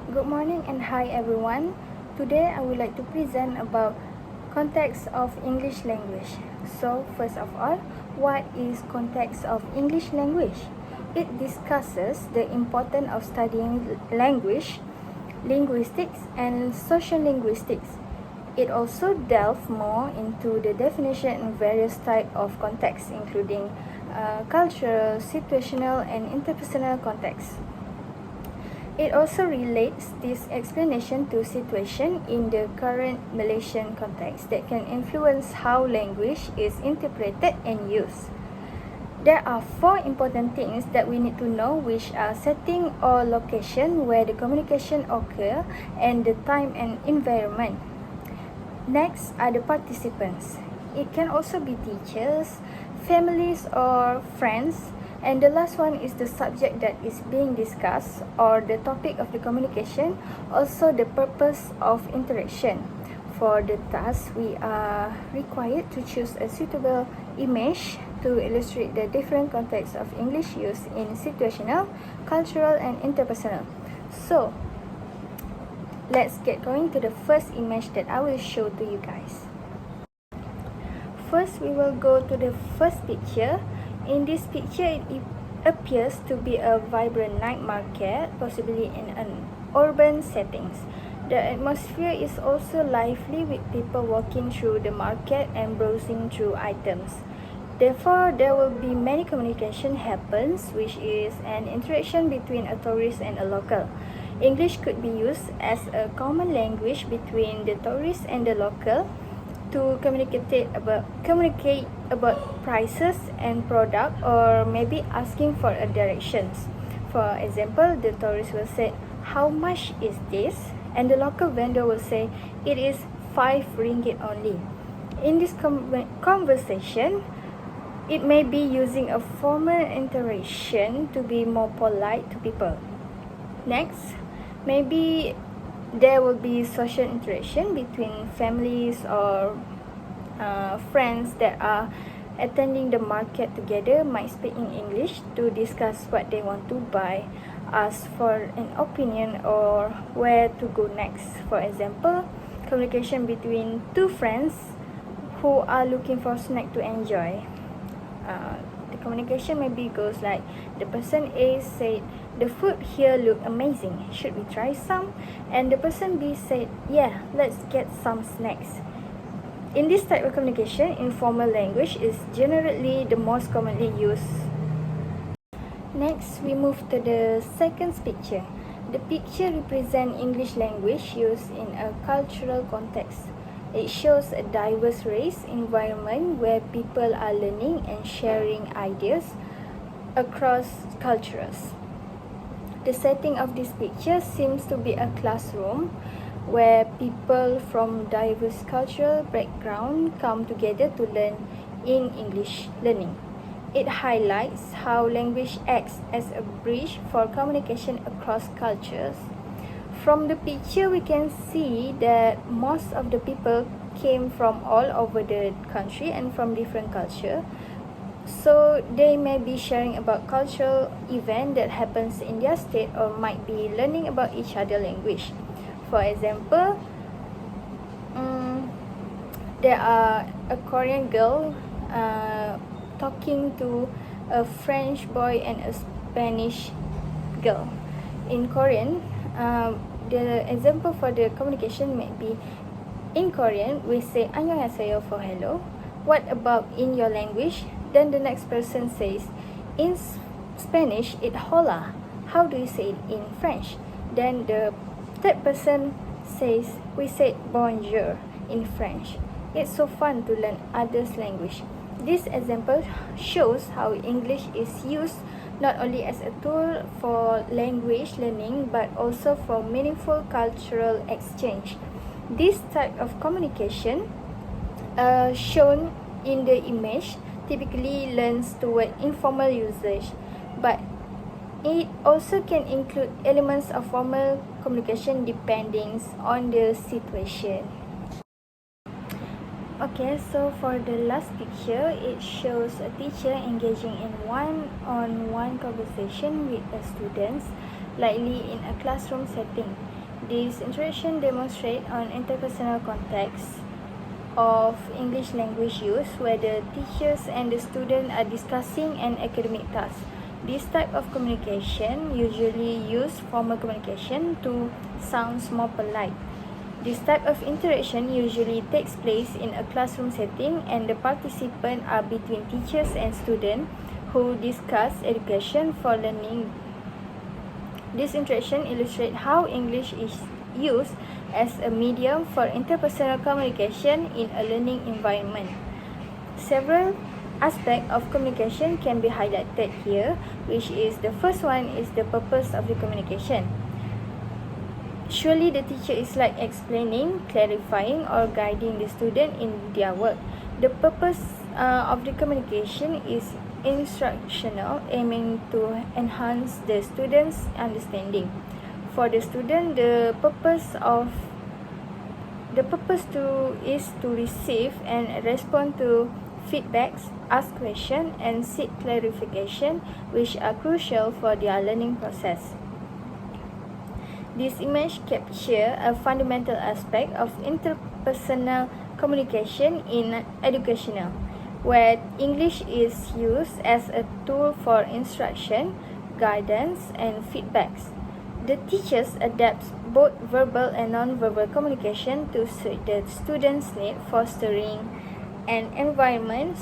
Good morning and hi everyone. Today I would like to present about context of English language. So first of all, what is context of English language? It discusses the importance of studying language, linguistics and social linguistics. It also delves more into the definition and various types of context including cultural, situational and interpersonal context. It also relates this explanation to situation in the current Malaysian context that can influence how language is interpreted and used. There are 4 important things that we need to know, which are setting or location where the communication occurs and the time and environment. Next are the participants. It can also be teachers, families or friends. And the last one is the subject that is being discussed or the topic of the communication, also the purpose of interaction. For the task, we are required to choose a suitable image to illustrate the different contexts of English use in situational, cultural and interpersonal. So, let's get going to the first image that I will show to you guys. First, we will go to the first picture. In this picture, it appears to be a vibrant night market, possibly in an urban setting. The atmosphere is also lively with people walking through the market and browsing through items. Therefore, there will be many communication happens, which is an interaction between a tourist and a local. English could be used as a common language between the tourist and the local to communicate about prices and product, or maybe asking for a directions. For example, the tourist will say, "How much is this?" And the local vendor will say, "It is 5 ringgit only." In this conversation, it may be using a formal interaction to be more polite to people. Next, maybe there will be social interaction between families or friends that are attending the market together, might speak in English to discuss what they want to buy, ask for an opinion or where to go next. For example, communication between 2 friends who are looking for snack to enjoy. The communication maybe goes like, the person A said, "The food here look amazing. Should we try some?" And the person B said, "Yeah, let's get some snacks." In this type of communication, informal language is generally the most commonly used. Next, we move to the second picture. The picture represents English language used in a cultural context. It shows a diverse race environment where people are learning and sharing ideas across cultures. The setting of this picture seems to be a classroom where people from diverse cultural background come together to learn in English learning. It highlights how language acts as a bridge for communication across cultures. From the picture, we can see that most of the people came from all over the country and from different culture. So they may be sharing about cultural event that happens in their state, or might be learning about each other language. For example, there are a Korean girl talking to a French boy and a Spanish girl. In Korean, the example for the communication may be, in Korean, we say "안녕하세요" for hello. What about in your language? Then the next person says, in Spanish, it hola. How do you say it in French? Then the third person says, we said bonjour in French. It's so fun to learn others' language. This example shows how English is used not only as a tool for language learning, but also for meaningful cultural exchange. This type of communication, shown in the image, typically leans toward informal usage, but it also can include elements of formal communication depending on the situation. Okay, so for the last picture, it shows a teacher engaging in one-on-one conversation with the students, likely in a classroom setting. This interaction demonstrates on interpersonal context of English language use where the teachers and the student are discussing an academic task. This type of communication usually use formal communication to sound more polite. This type of interaction usually takes place in a classroom setting and the participants are between teachers and students who discuss education for learning. This interaction illustrates how English is used as a medium for interpersonal communication in a learning environment. Several aspects of communication can be highlighted here, which is the first one is the purpose of the communication. Surely the teacher is like explaining, clarifying or guiding the student in their work. The purpose of the communication is instructional, aiming to enhance the student's understanding. For the student, the purpose is to receive and respond to feedbacks, ask questions, and seek clarification, which are crucial for their learning process. This image captures a fundamental aspect of interpersonal communication in educational, where English is used as a tool for instruction, guidance, and feedbacks. The teachers adapt both verbal and non-verbal communication to suit the students' need, fostering an environment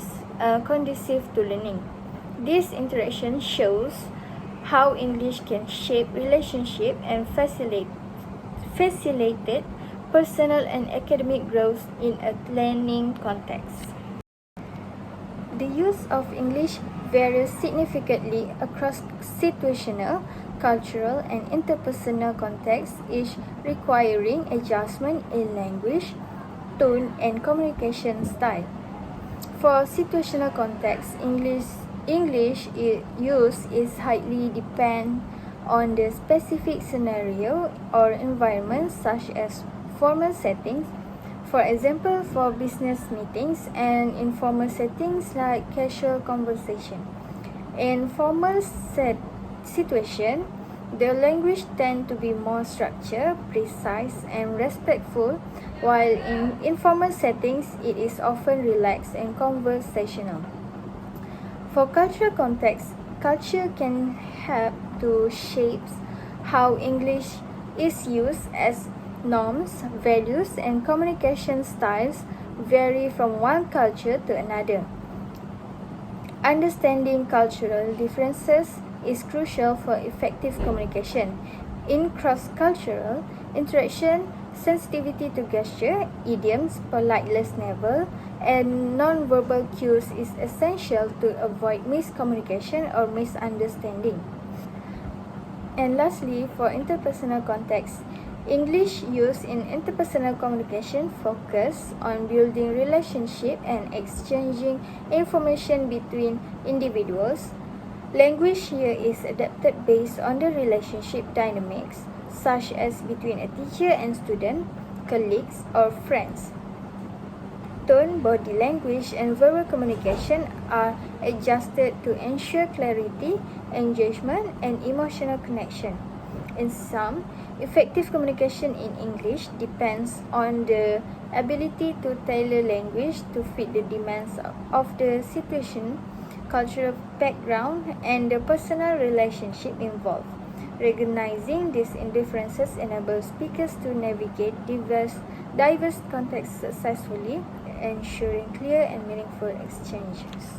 conducive to learning. This interaction shows how English can shape relationship and facilitate personal and academic growth in a learning context. The use of English varies significantly across situational, cultural, and interpersonal contexts, each requiring adjustment in language, tone, and communication style. For situational context, English use is highly depend on the specific scenario or environment, such as formal settings, for example, for business meetings, and informal settings like casual conversation. In formal situation, the language tend to be more structured, precise, and respectful, while in informal settings, it is often relaxed and conversational. For cultural context, culture can help to shape how English is used, as norms, values, and communication styles vary from one culture to another. Understanding cultural differences is crucial for effective communication. In cross-cultural interaction, sensitivity to gesture, idioms, politeness level, and non-verbal cues is essential to avoid miscommunication or misunderstanding. And lastly, for interpersonal context, English used in interpersonal communication focus on building relationship and exchanging information between individuals. Language here is adapted based on the relationship dynamics, such as between a teacher and student, colleagues, or friends. Tone, body language, and verbal communication are adjusted to ensure clarity, engagement, and emotional connection. In sum, effective communication in English depends on the ability to tailor language to fit the demands of the situation, cultural background, and the personal relationship involved. Recognizing these differences enables speakers to navigate diverse contexts successfully, ensuring clear and meaningful exchanges.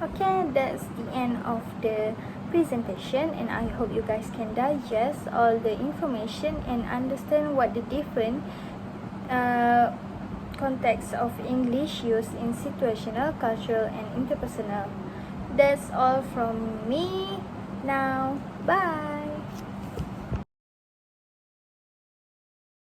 Okay, that's the end of the presentation, and I hope you guys can digest all the information and understand what the different contexts of English used in situational, cultural, and interpersonal. That's all from me now. Bye.